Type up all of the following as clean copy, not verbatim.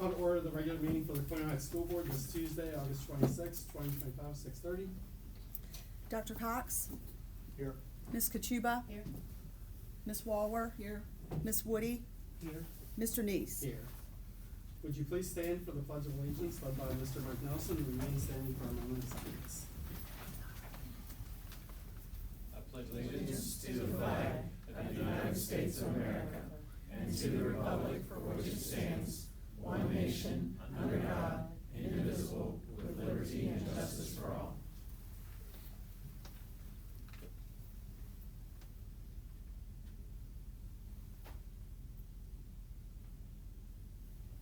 Call to order the regular meeting for the Colonial Heights School Board this Tuesday, August 26, 2025, 6:30. Dr. Cox? Here. Ms. Kachuba? Here. Ms. Walwer? Here. Ms. Woody? Here. Mr. Neese? Here. Would you please stand for the Pledge of Allegiance led by Mr. Mike Nelson and remain standing for a moment of silence. I pledge allegiance to the flag of the United States of America and to the republic for which it stands, one nation, under God, indivisible, with liberty and justice for all.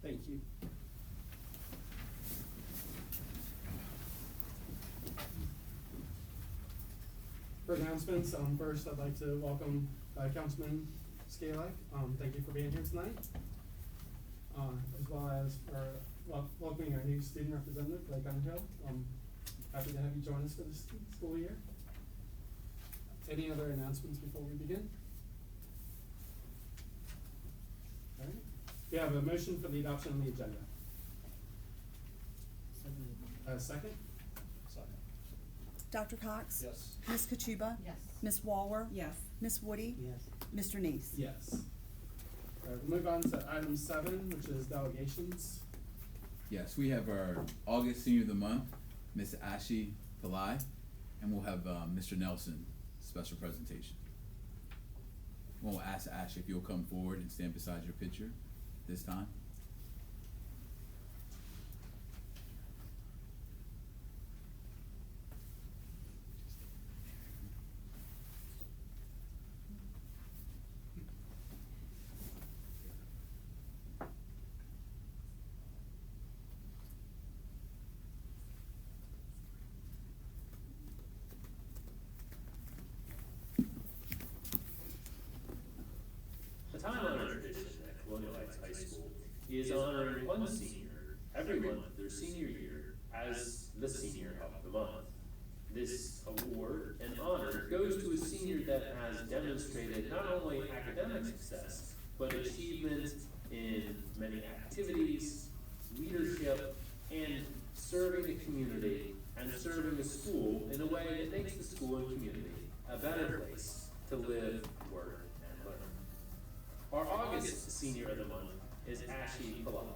Thank you. For announcements, first I'd like to welcome Councilman Skalak. Thank you for being here tonight. As well as for welcoming our new student representative, Blake Underhill. Happy to have you join us for this school year. Any other announcements before we begin? All right. We have a motion for the adoption of the agenda. Second? Second. Dr. Cox? Yes. Ms. Kachuba? Yes. Ms. Walwer? Yes. Ms. Woody? Yes. Mr. Neese? Yes. All right, we'll move on to item 7, which is delegations. Yes, we have our August Senior of the Month, Miss Ashley Pillai, and we'll have Mr. Nelson special presentation. We'll ask Ashley if you'll come forward and stand beside your picture this time. A time-honored tradition at Colonial Heights High School is honoring one senior every month of their senior year as the Senior of the Month. This award and honor goes to a senior that has demonstrated not only academic success, but achievement in many activities, leadership, and serving the community and serving the school in a way that makes the school and community a better place to live, work, and learn. Our August Senior of the Month is Ashley Pillai.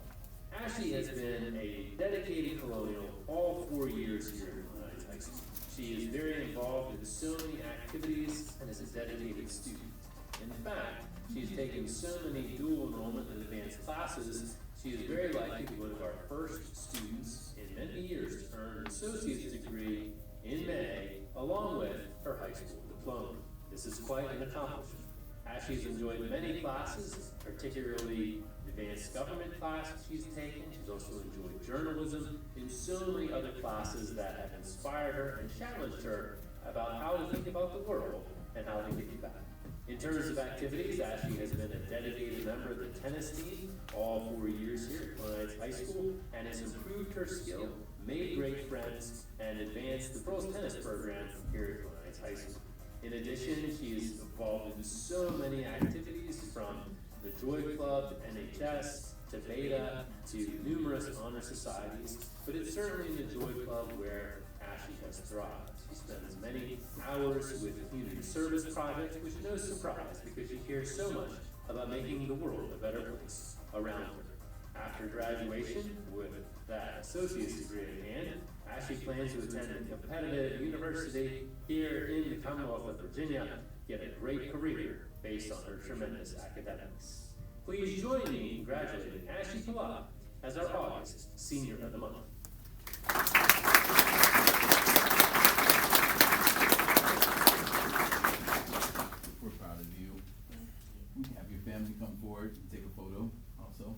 Ashley has been a dedicated Colonial all 4 years here at Colonial Heights High School. She is very involved in so many activities and is a dedicated student. In fact, she has taken so many dual enrollment and advanced classes, she is very likely to be one of our first students in many years to earn an associate's degree in May, along with her high school diploma. This is quite an accomplishment. Ashley's enjoyed many classes, particularly advanced government classes she's taken. She's also enjoyed journalism and so many other classes that have inspired her and challenged her about how to think about the world and how to give back. In terms of activities, Ashley has been a dedicated member of the tennis team all 4 years here at Colonial Heights High School and has improved her skill, made great friends, and advanced the girls' tennis program here at Colonial Heights High School. In addition, she is involved in so many activities from the Joy Club to NHS to Beta to numerous honor societies, but it's certainly in the Joy Club where Ashley has thrived. She spends many hours with community service projects, which is no surprise because she cares so much about making the world a better place around her. After graduation, with that associate's degree in hand, Ashley plans to attend a competitive university here in the Commonwealth of Virginia, get a great career based on her tremendous academics. Please join me in congratulating Ashley Pillai as our August Senior of the Month. We're proud of you. We can have your family come forward and take a photo also.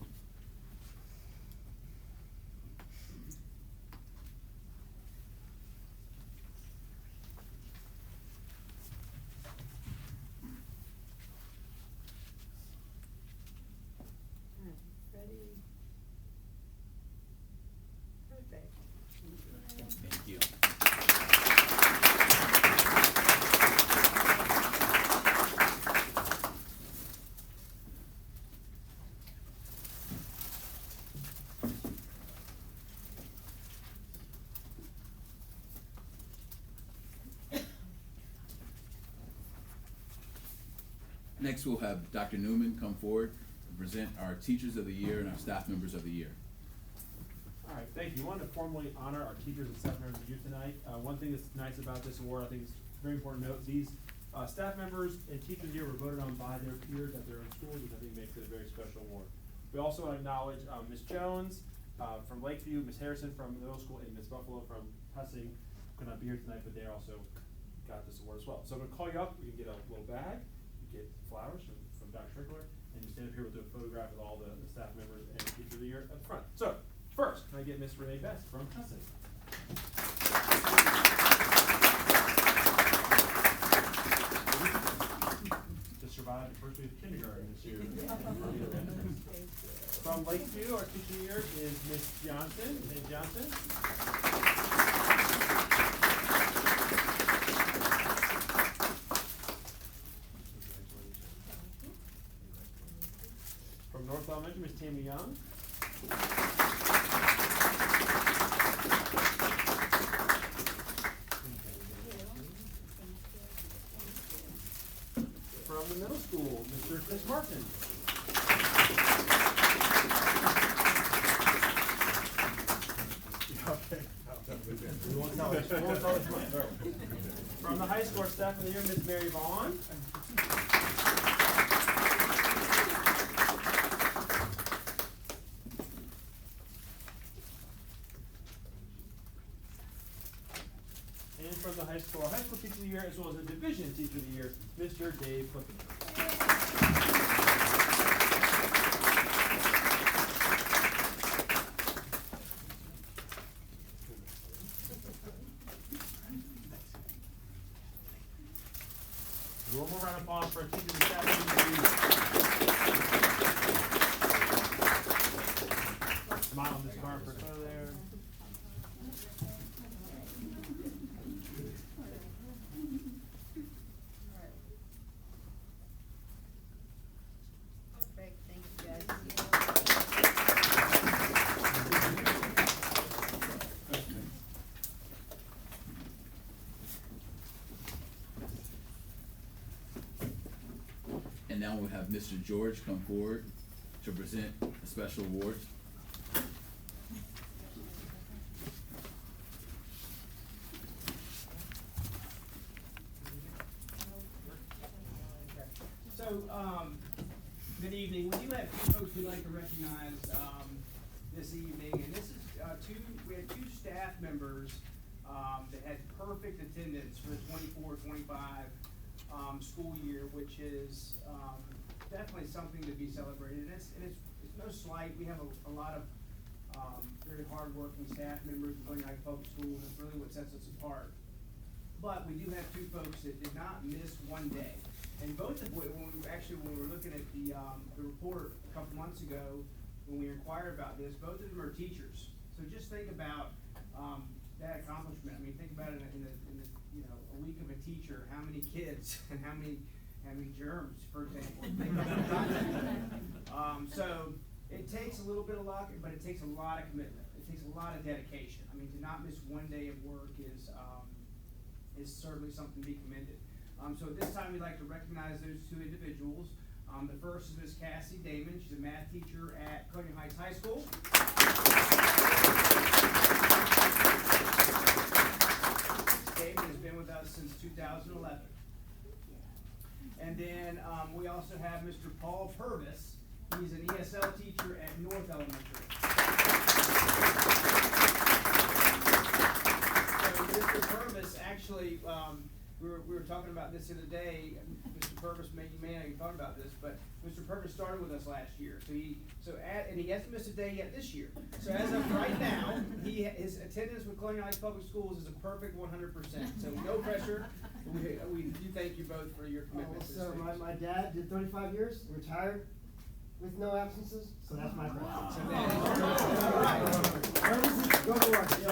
Ready? Next, we'll have Dr. Newman come forward to present our Teachers of the Year and our Staff Members of the Year. All right, thank you. We wanted to formally honor our teachers and staff members of the year tonight. One thing that's nice about this award, I think it's very important to note, these staff members and teachers of the year were voted on by their peers at their own schools, which I think makes it a very special award. We also want to acknowledge Ms. Jones from Lakeview, Ms. Harrison from the middle school, and Ms. Buffalo from Hussing. Could not be here tonight, but they also got this award as well. So I'm gonna call you up. You can get a little bag, you get flowers from Dr. Strickler, and you stand up here with a photograph of all the staff members and teachers of the year up front. So first, can I get Ms. Renee Best from Hussing? Just survived the first week of kindergarten this year. From Lakeview, our teacher of the year is Ms. Johnson. Ms. Johnson. From North Elementary, Ms. Tammy Young. From the middle school, Mr. Chris Martin. Okay. We won't tell us. We won't tell us much. From the high school, our staff of the year, Ms. Mary Vaughn. And from the high school teacher of the year, as well as the division teacher of the year, Mr. Dave Clifton. One more round of applause for our teachers and staff members of the year. Smile on this card for a photo there. Perfect, thank you guys. And now we'll have Mr. George come forward to present a special award. So, good evening. We do have two folks we'd like to recognize, this evening, and this is, we had two staff members, that had perfect attendance for the 24-25 school year, which is, definitely something to be celebrated. And it's no slight. We have a lot of, very hardworking staff members in Glen High Public Schools. It's really what sets us apart. But we do have two folks that did not miss one day. And both of when we were looking at the report a couple months ago, when we inquired about this, both of them are teachers. So just think about that accomplishment. I mean, think about it in the a week of a teacher, how many kids and how many germs, for example. So it takes a little bit of luck, but it takes a lot of commitment. It takes a lot of dedication. I mean, to not miss one day of work is certainly something to be commended. So at this time, we'd like to recognize those two individuals. The first is Miss Cassie Damon. She's a math teacher at Colonial Heights High School. Damon has been with us since 2011. And then we also have Mr. Paul Purvis. He's an ESL teacher at North Elementary. So Mr. Purvis actually, we were talking about this the other day. Mr. Purvis, you may not even thought about this, but Mr. Purvis started with us last year. And he hasn't missed a day yet this year. So as of right now, his attendance with Colonial Heights Public Schools is a perfect 100%. So no pressure. We do thank you both for your commitment. So my dad did 35 years, retired with no absences, so that's my pride. So that is Go to work. Perfect.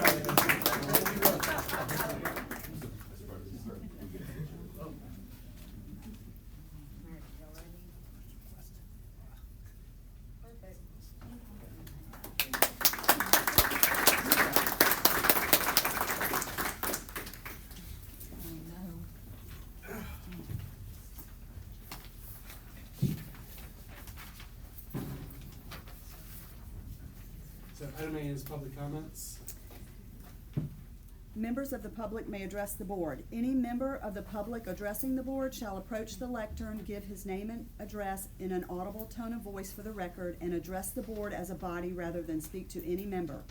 So item A is public comments. Members of the public may address the board. Any member of the public addressing the board shall approach the lectern, give his name and address in an audible tone of voice for the record, and address the board as a body rather than speak to any member.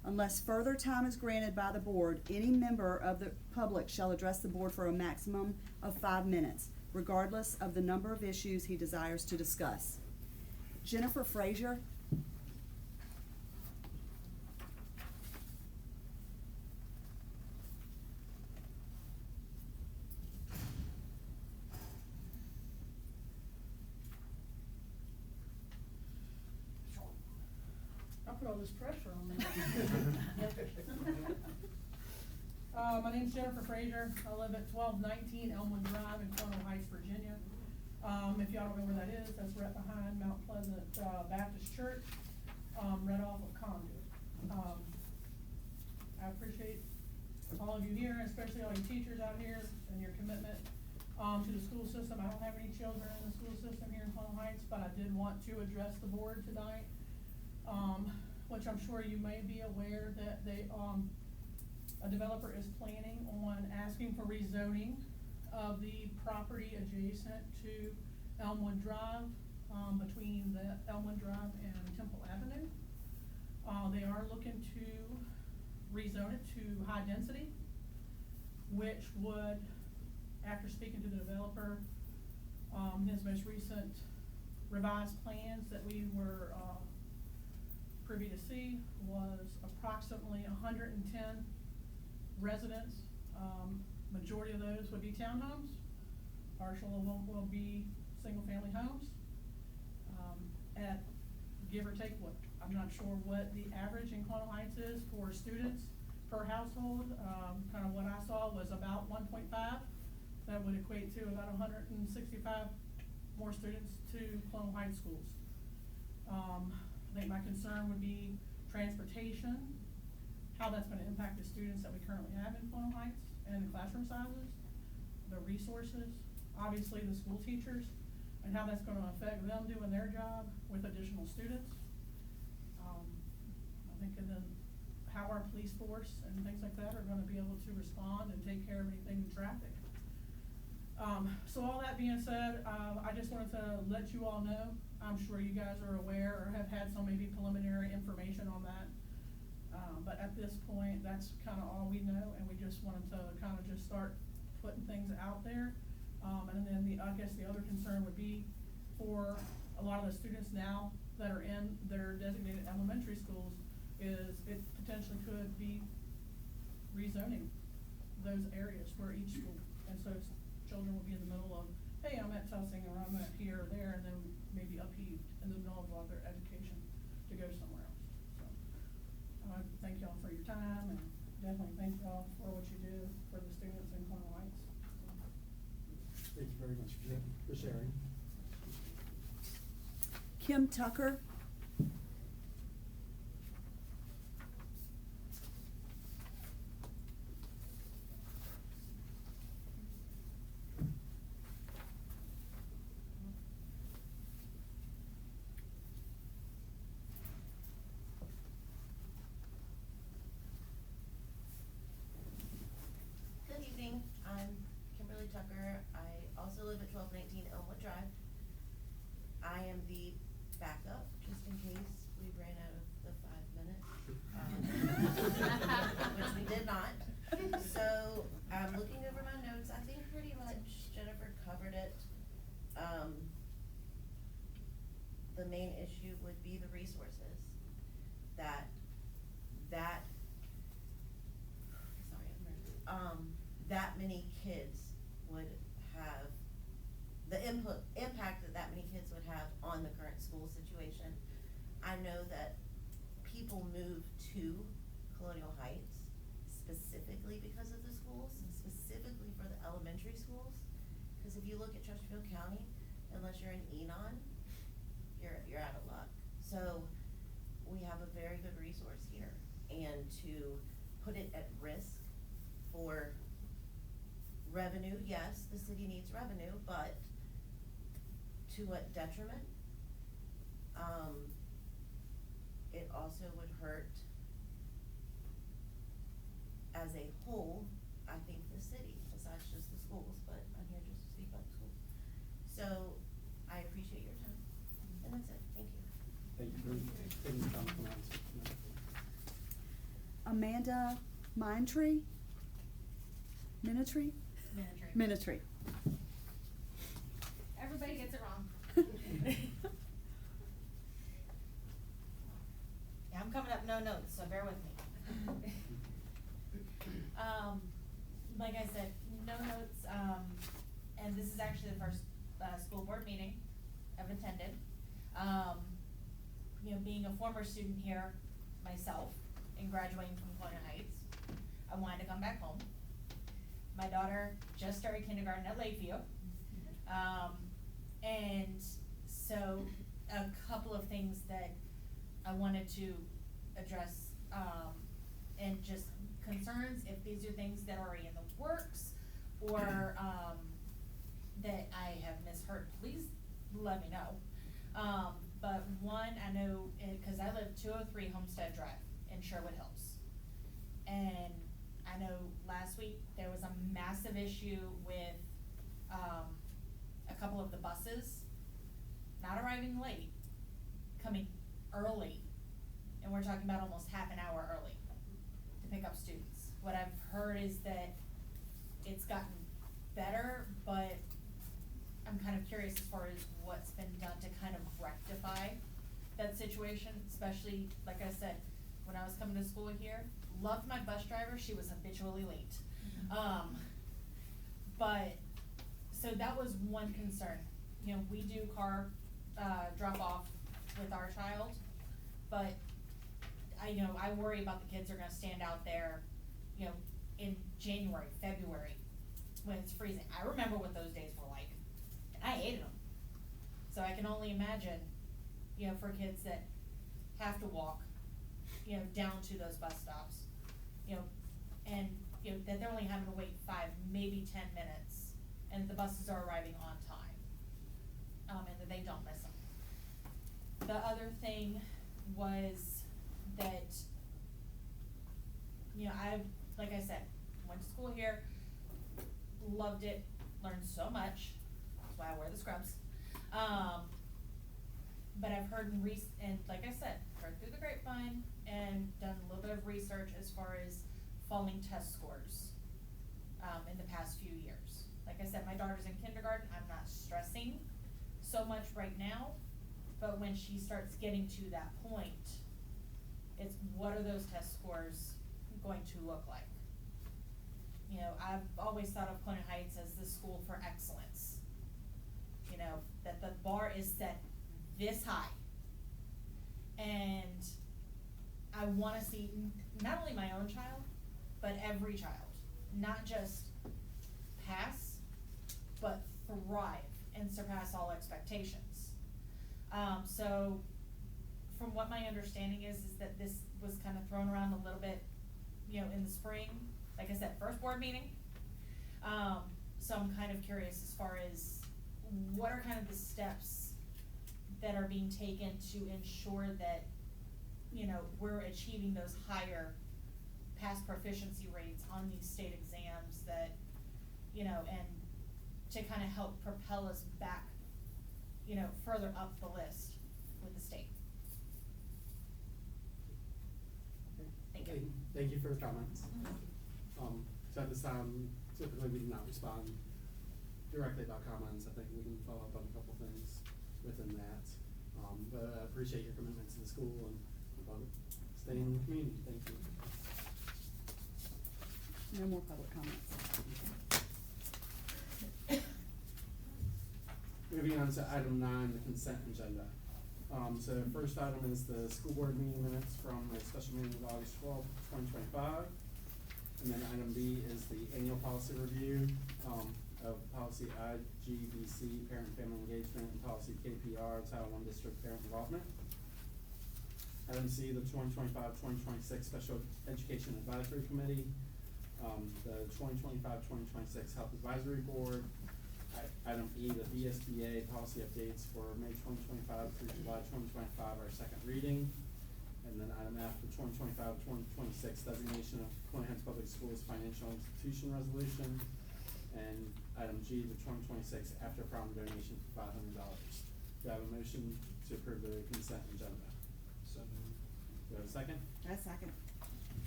Unless further time is granted by the board, any member of the public shall address the board for a maximum of 5 minutes, regardless of the number of issues he desires to discuss. Jennifer Frazier. I put all this pressure on me. My name's Jennifer Frazier. I live at 1219 Elmwood Drive in Coronel Heights, Virginia. If y'all don't know where that is, that's right behind Mount Pleasant Baptist Church, right off of Conduit. I appreciate all of you here, especially all you teachers out here and your commitment to the school system. I don't have any children in the school system here in Coronel Heights, but I did want to address the board tonight. Which I'm sure you may be aware that a developer is planning on asking for rezoning of the property adjacent to Elmwood Drive, between the Elmwood Drive and Temple Avenue. They are looking to rezone it to high density, which would, after speaking to the developer, his most recent revised plans that we were, privy to see was approximately 110 residents. Majority of those would be townhomes. Partial of them will be single-family homes. At give or take what, I'm not sure what the average in Coronel Heights is for students per household. Kind of what I saw was about 1.5. That would equate to about 165 more students to Coronel Heights schools. I think my concern would be transportation, how that's gonna impact the students that we currently have in Coronel Heights, and the classroom sizes, the resources, obviously the school teachers, and how that's gonna affect them doing their job with additional students. I think, and then how our police force and things like that are gonna be able to respond and take care of anything in traffic. So all that being said, I just wanted to let you all know, I'm sure you guys are aware or have had some maybe preliminary information on that. But at this point, that's kinda all we know, and we just wanted to kinda just start putting things out there. And then I guess the other concern would be for a lot of the students now that are in their designated elementary schools is it potentially could be rezoning those areas for each school. And so children will be in the middle of, hey, I'm at Tussing or I'm at here or there, and then maybe upheaved in the middle of all their education to go somewhere else. So, thank y'all for your time, and definitely thank y'all for what you do for the students in Coronel Heights. Thank you very much for sharing. Kim Tucker. Good evening, I'm Kimberly Tucker. I also live at 1219 Elmwood Drive. I am the backup, just in case we ran out of the 5 minutes, which we did not. So, I'm looking over my notes, I think pretty much Jennifer covered it. The main issue would be the resources that that many kids would have, the impact that many kids would have on the current school situation. I know that people move to Colonial Heights specifically because of the schools, and specifically for the elementary schools. Cause if you look at Chesterfield County, unless you're in Enon, you're out of luck. So we have a very good resource here, and to put it at risk for revenue, yes, the city needs revenue, but to what detriment? It also would hurt as a whole, I think, the city, besides just the schools, but I'm here just to speak about the schools. So, I appreciate your time, and that's it, thank you. Thank you for taking the time to come out and speak tonight. Amanda Mindtree? Minitry? Minitry. Everybody gets it wrong. Yeah, I'm coming up no notes, so bear with me. Like I said, no notes, and this is actually the first, school board meeting I've attended. You know, being a former student here myself and graduating from Colonial Heights, I wanted to come back home. My daughter just started kindergarten at Lakeview. And so a couple of things that I wanted to address, and just concerns, if these are things that are already in the works, or, that I have misheard, please let me know. But one, I know, cause I live 203 Homestead Drive in Sherwood Hills. And I know last week there was a massive issue with, a couple of the buses not arriving late, coming early, and we're talking about almost half an hour early to pick up students. What I've heard is that it's gotten better, but I'm kind of curious as far as what's been done to kind of rectify that situation, especially, like I said, when I was coming to school here, loved my bus driver, she was habitually late. But, so that was one concern. You know, we do car, drop off with our child, but I worry about the kids that are gonna stand out there, you know, in January, February, when it's freezing. I remember what those days were like, and I hated them. So I can only imagine, you know, for kids that have to walk, you know, down to those bus stops, you know, and, you know, that they're only having to wait 5, maybe 10 minutes, and the buses are arriving on time, and that they don't miss them. The other thing was that, you know, like I said, went to school here, loved it, learned so much, that's why I wear the scrubs. But I've heard and like I said, heard through the grapevine and done a little bit of research as far as falling test scores, in the past few years. Like I said, my daughter's in kindergarten, I'm not stressing so much right now, but when she starts getting to that point, it's what are those test scores going to look like? You know, I've always thought of Colonial Heights as the school for excellence. You know, that the bar is set this high. And I wanna see not only my own child, but every child, not just pass, but thrive and surpass all expectations. So from what my understanding is that this was kind of thrown around a little bit, you know, in the spring, like I said, first board meeting. So I'm kind of curious as far as what are kind of the steps that are being taken to ensure that, you know, we're achieving those higher pass proficiency rates on these state exams that, you know, and to kind of help propel us back, you know, further up the list with the state. Thank you. Thank you for your comments. So at this time, typically we do not respond directly about comments. I think we can follow up on a couple things within that. But I appreciate your commitment to the school and about staying in the community. Thank you. No more public comments. Moving on to item 9, the consent agenda. So first item is the school board meeting minutes from a special meeting of August 12th, 2025. And then item B is the annual policy review, of policy IGBC, parent and family engagement, and policy KPR, Title I district parent involvement. Item C, the 2025-2026 Special Education Advisory Committee, the 2025-2026 Health Advisory Board. Item E, the VSBA policy updates for May 2025 through July 2025, our second reading. And then item 2025-2026 designation of Colonial Heights Public Schools financial institution resolution, and item G, the 2026 after prom donation for $500. Do I have a motion to approve the consent agenda? So moved. Do I have a second? I second.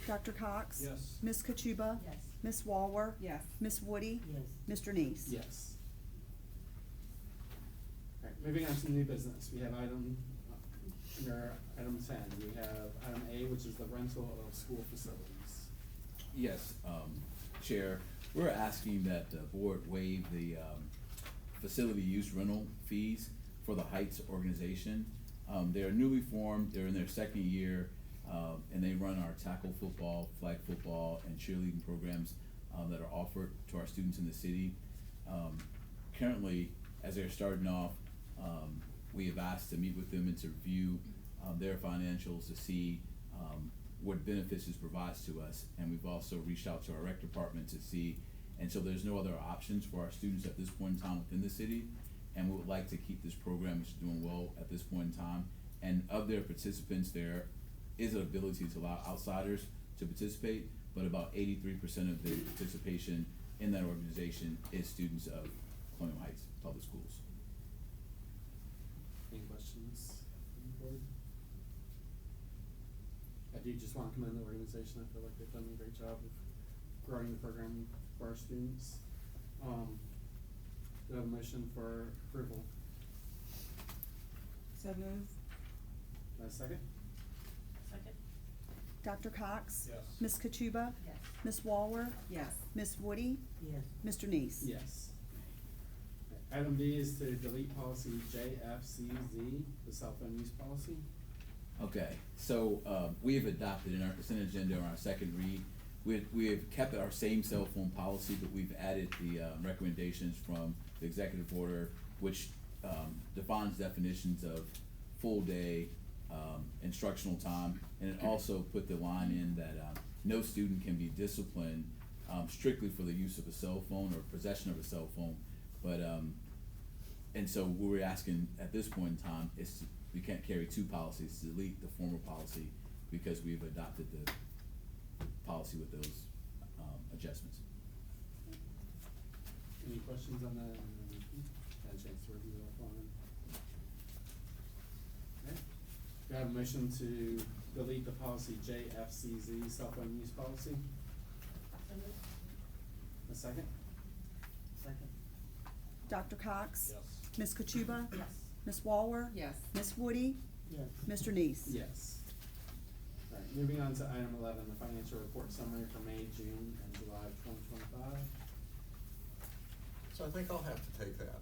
Dr. Cox? Yes. Ms. Kachuba? Yes. Ms. Walwer? Yes. Ms. Woody? Yes. Mr. Neese? Yes. Alright, moving on to new business, we have under item 10, we have item A, which is the rental of school facilities. Yes, Chair, we're asking that the board waive the, facility use rental fees for the Heights organization. They're newly formed, they're in their second year, and they run our tackle football, flag football, and cheerleading programs, that are offered to our students in the city. Currently, as they're starting off, we have asked to meet with them and to review, their financials to see, what benefits this provides to us, and we've also reached out to our rec department to see, and so there's no other options for our students at this point in time within the city, and we would like to keep this program, which is doing well at this point in time, and of their participants, there is an ability to allow outsiders to participate, but about 83% of the participation in that organization is students of Colonial Heights Public Schools. Any questions from the board? I do just want to commend the organization, I feel like they've done a great job of growing the program for our students. Do I have a motion for approval? So moved. Do I have a second? Second? Dr. Cox? Yes. Ms. Kachuba? Yes. Ms. Walwer? Yes. Ms. Woody? Yes. Mr. Neese? Yes. Item B is to delete policy JFCZ, the cell phone use policy. Okay, so, we have adopted in our consent agenda on our second read, we have kept our same cell phone policy, but we've added the, recommendations from the executive order, which, defines definitions of full day, instructional time, and it also put the line in that, no student can be disciplined, strictly for the use of a cell phone or possession of a cell phone, but, and so what we're asking at this point in time is to, we can't carry two policies, to delete the former policy, because we've adopted the policy with those, adjustments. Any questions on that? Had a chance to review it on it. Okay. Do I have a motion to delete the policy JFCZ, cell phone use policy? A second? Second. Dr. Cox? Yes. Ms. Kachuba? Yes. Ms. Walwer? Yes. Ms. Woody? Yes. Mr. Neese? Yes. Alright, moving on to item 11, the financial report summary for May, June, and July of 2025. So I think I'll have to take that.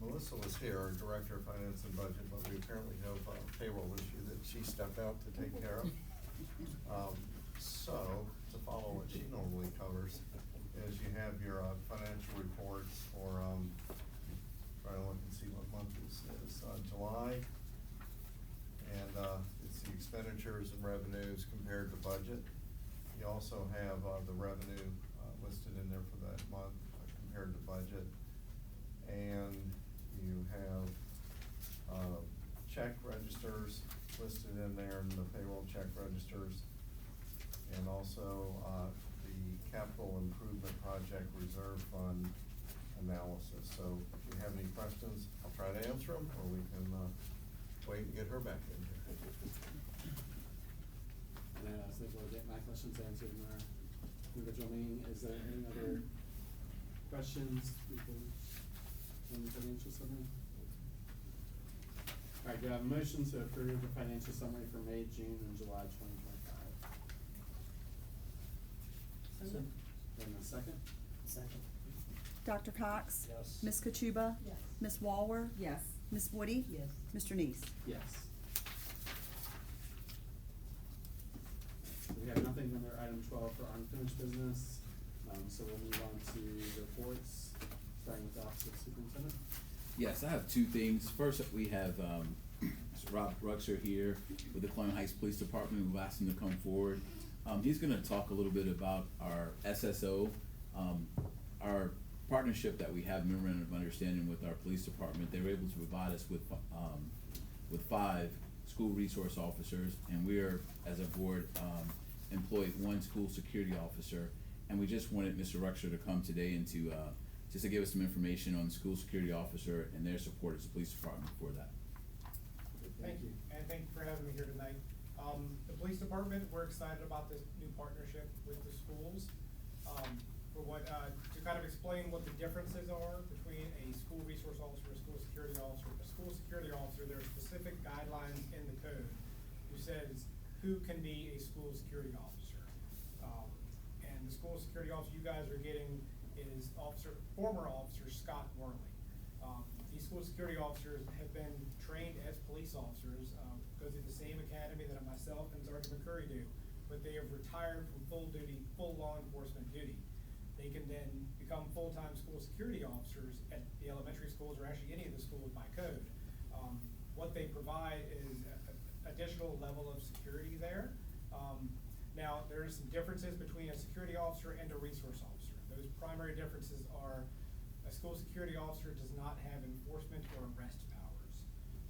Melissa was here, our Director of Finance and Budget, but we apparently have a payroll issue that she stepped out to take care of. So, to follow what she normally covers, is you have your financial reports for, try to look and see what month this is, July. And it's the expenditures and revenues compared to budget. You also have the revenue listed in there for that month compared to budget. And you have check registers listed in there, and the payroll check registers. And also the capital improvement project reserve fund analysis. So if you have any questions, I'll try to answer them, or we can wait and get her back in here. And I was able to get my questions answered in our individual meeting. Is there any other questions before on the financial summary? Alright, do I have a motion to approve the financial summary for May, June, and July 2025? And a second? Second. Dr. Cox? Yes. Ms. Kachuba? Yes. Ms. Walwer? Yes. Ms. Woody? Yes. Mr. Neese? Yes. So we have nothing under item 12 for unfinished business, so we'll move on to the reports, starting with the Office of the Superintendent. Yes, I have two things. First, we have, Mr. Rob Ruxer here with the Colonial Heights Police Department. We've asked him to come forward. He's gonna talk a little bit about our SSO, our partnership that we have, memorandum of understanding with our police department. They were able to provide us with 5 school resource officers, and we're, as a board, employed one school security officer. And we just wanted Mr. Ruxer to come today and to, just to give us some information on the school security officer and their support as the police department for that. Thank you, and thank you for having me here tonight. The police department, we're excited about this new partnership with the schools. For what, to kind of explain what the differences are between a school resource officer and a school security officer. A school security officer, there are specific guidelines in the code who says who can be a school security officer. And the school security officer you guys are getting is former officer Scott Worley. These school security officers have been trained as police officers, go through the same academy that myself and Sergeant McCurry do, but they have retired from full law enforcement duty. They can then become full-time school security officers at the elementary schools or actually any of the schools by code. What they provide is additional level of security there. Now, there are some differences between a security officer and a resource officer. Those primary differences are a school security officer does not have enforcement or arrest powers.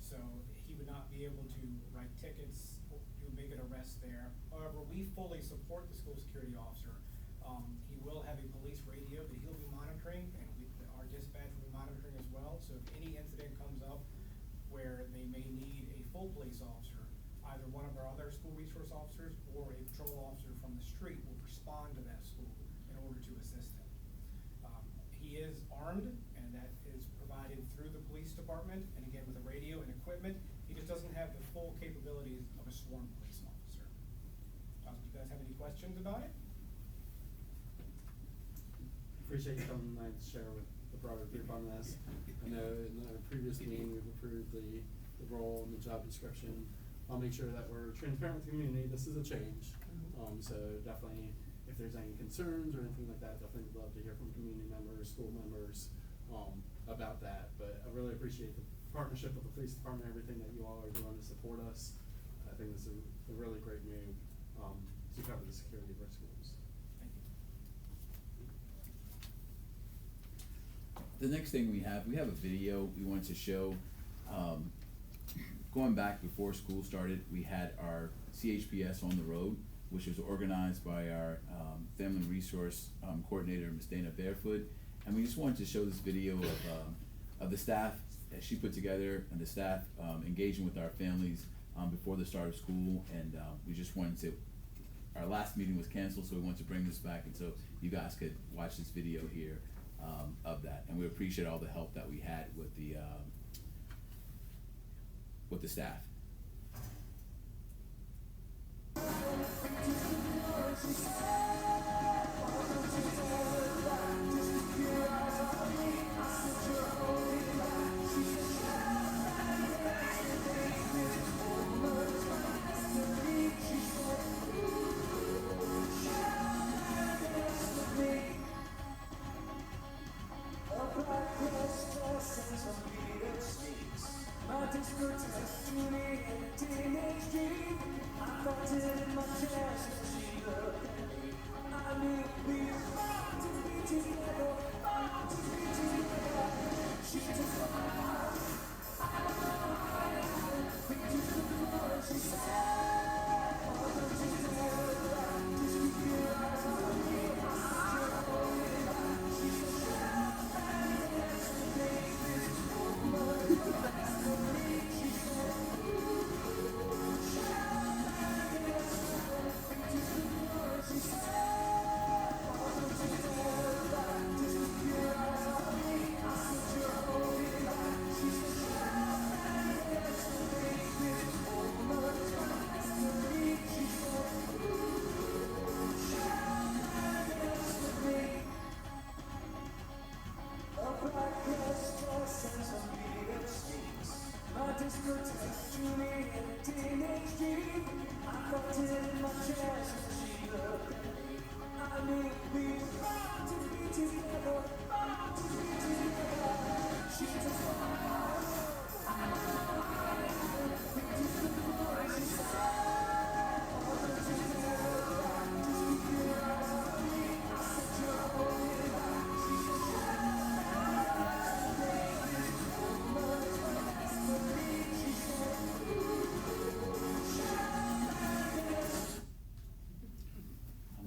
So he would not be able to write tickets, to make an arrest there. However, we fully support the school security officer. He will have a police radio that he'll be monitoring, and our dispatch will be monitoring as well. So if any incident comes up where they may need a full police officer, either one of our other school resource officers or a patrol officer from the street will respond to that school in order to assist him. He is armed, and that is provided through the police department, and again with a radio and equipment. He just doesn't have the full capabilities of a sworn police officer. Do you guys have any questions about it? Appreciate you coming tonight to share with the broader group on this. I know in the previous meeting, we've approved the role and the job description. I'll make sure that we're transparent with the community. This is a change. So definitely, if there's any concerns or anything like that, definitely would love to hear from community members, school members, about that. But I really appreciate the partnership with the police department, everything that you all are doing to support us. I think this is a really great move, to cover the security of our schools. Thank you. The next thing we have a video we wanted to show. Going back before school started, we had our CHPS on the road, which was organized by our family resource coordinator, Ms. Dana Barefoot. And we just wanted to show this video of the staff that she put together and the staff engaging with our families before the start of school. And we just wanted to, our last meeting was canceled, so we wanted to bring this back, and so you guys could watch this video here of that. And we appreciate all the help that we had with the staff.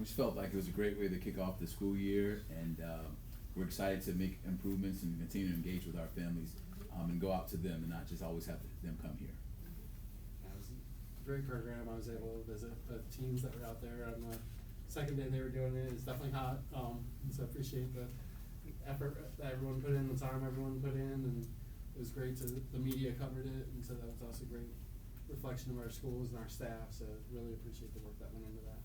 we just felt like it was a great way to kick off the school year, and we're excited to make improvements and continue to engage with our families and go out to them and not just always have them come here. Yeah, it was a great program. I was able to visit the teams that were out there on the second day they were doing it. It's definitely hot, so I appreciate the effort that everyone put in, the time everyone put in, and it was great the media covered it, and so that was also a great reflection of our schools and our staff, so really appreciate the work that went into that.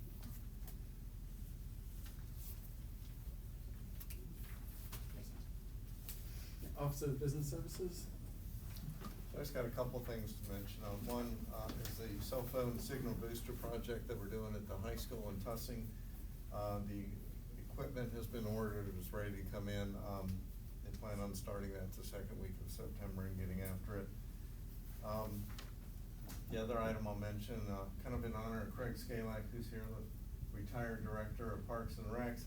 Office of Business Services. So I just got a couple things to mention. One is the cell phone signal booster project that we're doing at the high school in Tussing. The equipment has been ordered, it's ready to come in. They plan on starting that the second week of September and getting after it. The other item I'll mention, kind of in honor of Craig Skalak, who's here, the retired director of Parks and Recs.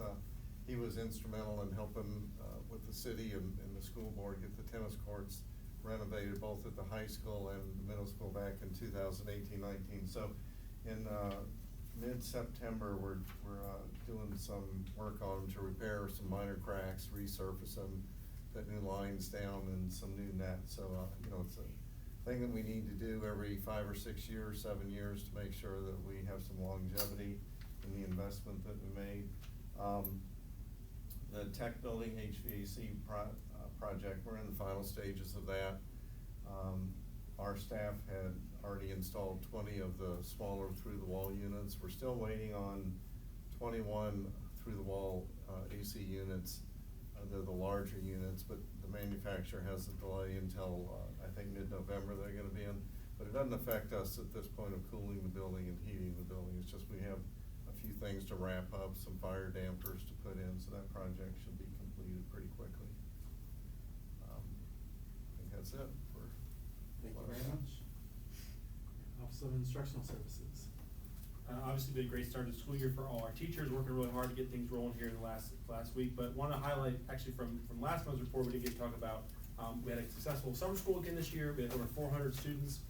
He was instrumental in helping with the city and the school board get the tennis courts renovated both at the high school and the middle school back in 2018-19. So in mid-September, we're doing some work on them to repair some minor cracks, resurface them, put new lines down and some new nets. So, you know, it's a thing that we need to do every 5 or 6 years, 7 years to make sure that we have some longevity in the investment that we made. The tech building HVAC project, we're in the final stages of that. Our staff had already installed 20 of the smaller through-the-wall units. We're still waiting on 21 through-the-wall AC units. They're the larger units, but the manufacturer has a delay until I think mid-November they're gonna be in. But it doesn't affect us at this point of cooling the building and heating the building. It's just we have a few things to wrap up, some fire dampers to put in, so that project should be completed pretty quickly. I think that's it for. Thank you very much. Office of Instructional Services. Obviously been a great start to the school year for all our teachers, working really hard to get things rolling here in the last week. But want to highlight, actually from last month's report, we didn't get to talk about, we had a successful summer school again this year. We had over 400 students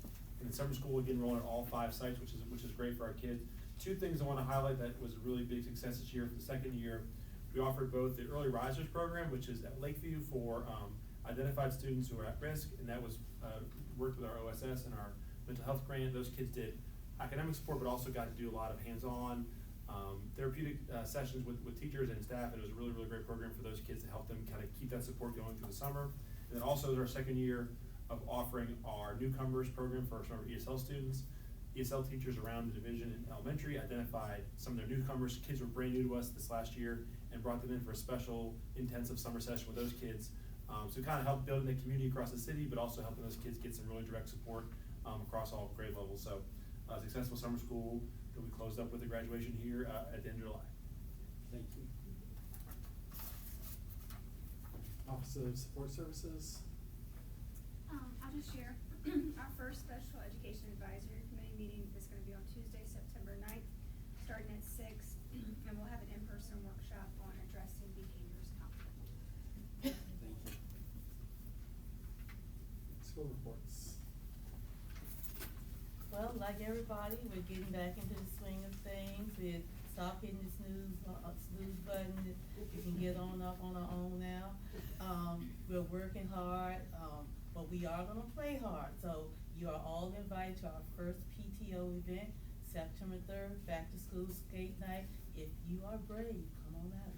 in the summer school again rolling at all 5 sites, which is great for our kids. 2 things I want to highlight that was a really big success this year. For the second year, we offered both the Early Risers program, which is at Lakeview for identified students who are at risk, and that was worked with our OSS and our mental health grant. Those kids did academic support, but also got to do a lot of hands-on therapeutic sessions with teachers and staff. And it was a really, really great program for those kids to help them kind of keep that support going through the summer. And then also is our second year of offering our newcomers program for some of our ESL students. ESL teachers around the division in elementary identified some of their newcomers. Kids were brand new to us this last year and brought them in for a special intensive summer session with those kids. So kind of help building the community across the city, but also helping those kids get some really direct support across all grade levels. So successful summer school that we closed up with the graduation here at the end of July. Thank you. Office of Support Services. I'll just share. Our first Special Education Advisory Committee meeting is going to be on Tuesday, September 9th, starting at 6, and we'll have an in-person workshop on addressing behaviors conflict. Thank you. School reports. Well, like everybody, we're getting back into the swing of things. We're stop hitting the snooze button. We can get on up on our own now. We're working hard, but we are gonna play hard. So you are all invited to our first PTO event, September 3rd, back to school skate night. If you are brave, come on out.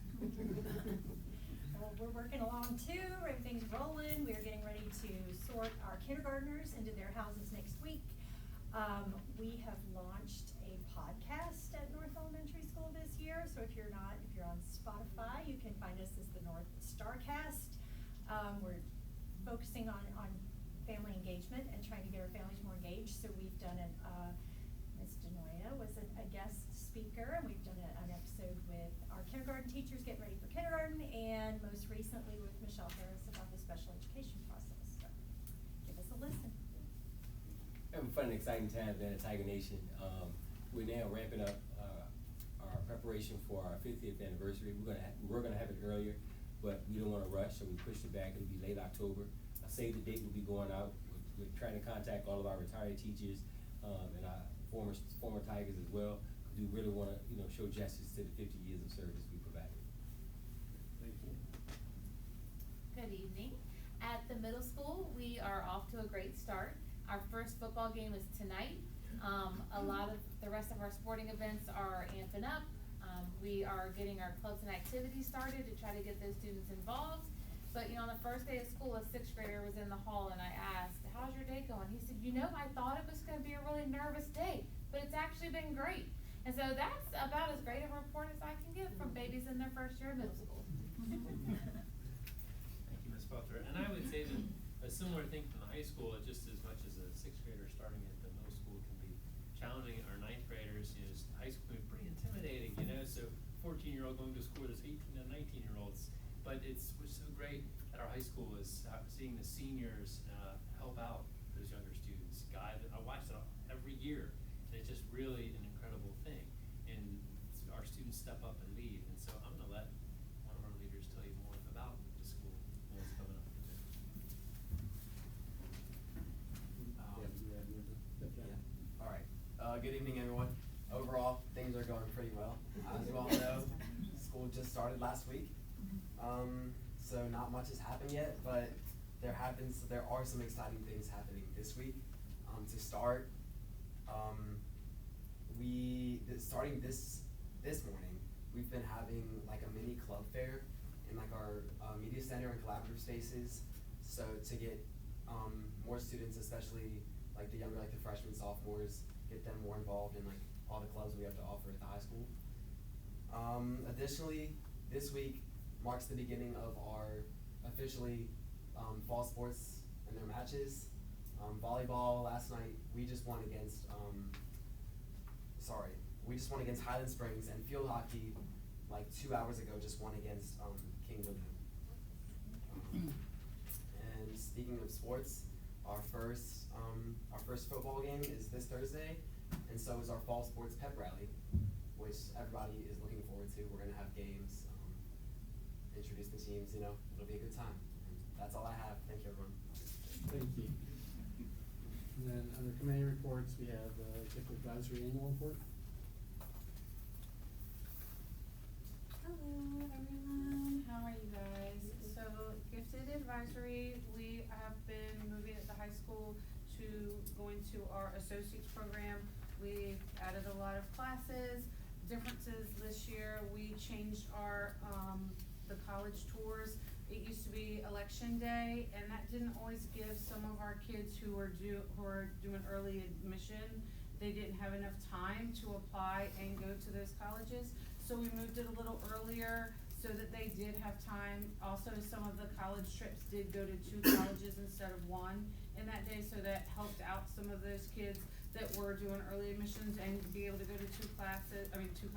Well, we're working along too. Everything's rolling. We're getting ready to sort our kindergartners into their houses next week. We have launched a podcast at North Elementary School this year. So if you're on Spotify, you can find us as the North Starcast. We're focusing on family engagement and trying to get our families more engaged. So we've done Ms. Denoya was a guest speaker, and we've done an episode with our kindergarten teachers getting ready for kindergarten, and most recently with Michelle Harris about the special education process. So give us a listen. Having fun and exciting times at Tiger Nation. We're now wrapping up our preparation for our 50th anniversary. We're gonna have it earlier, but we don't want to rush, so we pushed it back. It'll be late October. Save the date will be going out. We're trying to contact all of our retired teachers and our former Tigers as well. do really wanna, show justice to the 50 years of service we provided. Thank you. Good evening. At the middle school, we are off to a great start. Our first football game is tonight. A lot of the rest of our sporting events are amping up. We are getting our clubs and activities started to try to get those students involved. But on the first day of school, a sixth grader was in the hall and I asked, "How's your day going?" He said, "I thought it was gonna be a really nervous day, but it's actually been great." And so that's about as great a report as I can give from babies in their first year of middle school. Thank you, Ms. Butler. And I would say that a similar thing from the high school, just as much as a sixth grader starting at the middle school can be challenging, our ninth graders, high school can be pretty intimidating, so 14-year-old going to school, there's 18 and 19-year-olds. But what's so great at our high school is seeing the seniors help out those younger students, guide them. I watch it every year, and it's just really an incredible thing. And our students step up and lead, and so I'm gonna let one of our leaders tell you more about the school and what's coming up. All right. Good evening, everyone. Overall, things are going pretty well. As you all know, school just started last week. So not much has happened yet, but there are some exciting things happening this week. To start, starting this morning, we've been having like a mini club fair in like our media center and collaborative spaces. So to get more students, especially like the younger, like the freshmen, sophomores, get them more involved in like all the clubs we have to offer at the high school. Additionally, this week marks the beginning of our officially fall sports and their matches. Volleyball last night, we just won against Highland Springs, and field hockey like 2 hours ago just won against King William. And speaking of sports, our first football game is this Thursday, and so is our fall sports pep rally, which everybody is looking forward to. We're gonna have games, introduce the teams, it'll be a good time. And that's all I have. Thank you, everyone. Thank you. And then under committee reports, we have the Gift Advisory Annual Report. Hello, everyone. How are you guys? So, Gifted Advisory, we have been moving at the high school to going to our associates program. We added a lot of classes. Differences this year, we changed our the college tours. It used to be election day, and that didn't always give some of our kids who are doing early admission, they didn't have enough time to apply and go to those colleges. So we moved it a little earlier so that they did have time. Also, some of the college trips did go to 2 colleges instead of 1 in that day, so that helped out some of those kids that were doing early admissions and be able to go to 2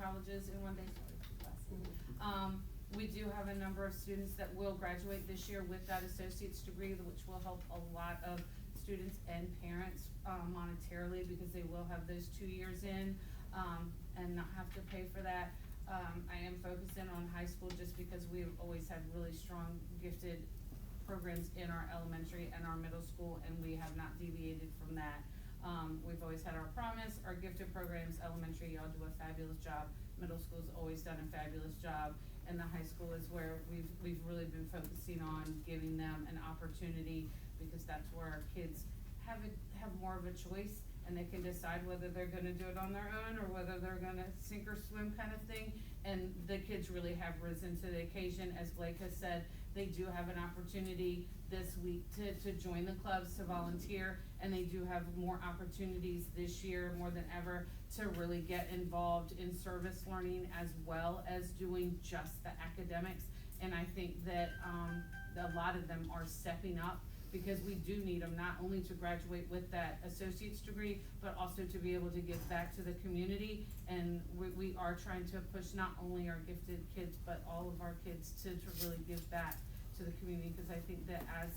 colleges in one day, 2 classes. We do have a number of students that will graduate this year with that associate's degree, which will help a lot of students and parents monetarily, because they will have those 2 years in and not have to pay for that. I am focusing on high school just because we've always had really strong gifted programs in our elementary and our middle school, and we have not deviated from that. We've always had our promise, our gifted programs. Elementary, y'all do a fabulous job. Middle school's always done a fabulous job, and the high school is where we've really been focusing on giving them an opportunity, because that's where our kids have more of a choice, and they can decide whether they're gonna do it on their own or whether they're gonna sink or swim kind of thing. And the kids really have risen to the occasion. As Blake has said, they do have an opportunity this week to join the clubs, to volunteer, and they do have more opportunities this year more than ever to really get involved in service learning as well as doing just the academics. And I think that a lot of them are stepping up, because we do need them not only to graduate with that associate's degree, but also to be able to give back to the community. And we are trying to push not only our gifted kids, but all of our kids to really give back to the community, because I think that as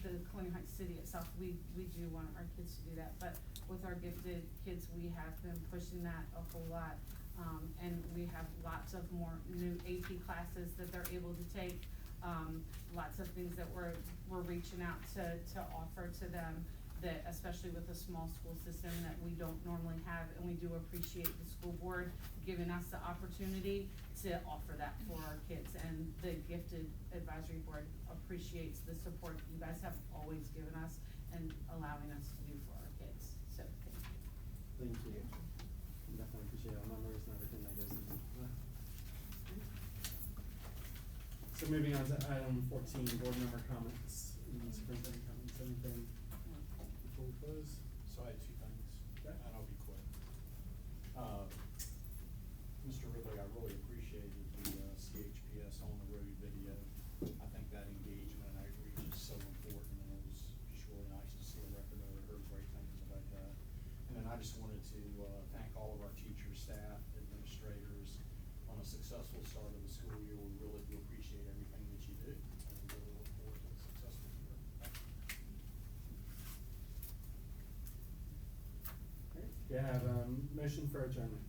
the Colonial Heights city itself, we do want our kids to do that. But with our gifted kids, we have been pushing that a whole lot. And we have lots of more new AP classes that they're able to take. Lots of things that we're reaching out to offer to them. that especially with a small school system that we don't normally have, and we do appreciate the school board giving us the opportunity to offer that for our kids. And the Gifted Advisory Board appreciates the support that you guys have always given us and allowing us to do for our kids, so thank you. Thank you. Definitely appreciate all the numbers and everything that goes into that. So moving on to item 14, board member comments, and superintendent comments, anything before we close? So I had two things, and I'll be quick. Mr. Ridley, I really appreciated the CHPS on the road video. I think that engagement and outreach is so important, and it was just really nice to see a record of it. Heard great things about that. And then I just wanted to thank all of our teachers, staff, administrators on a successful start of the school year. We really do appreciate everything that you do, and we really look forward to a successful year. Thank you. Great. Do you have a motion for adjournment?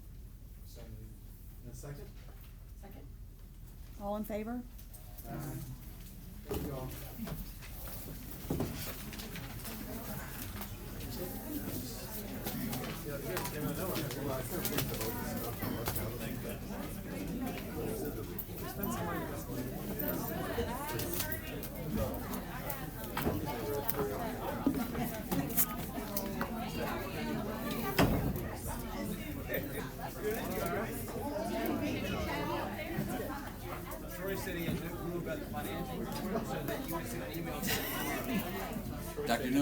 So moved. And a second? Second. All in favor? Thank you all. Troy said he had no clue about the financial report, so that you would send an email to him. Dr. Newman.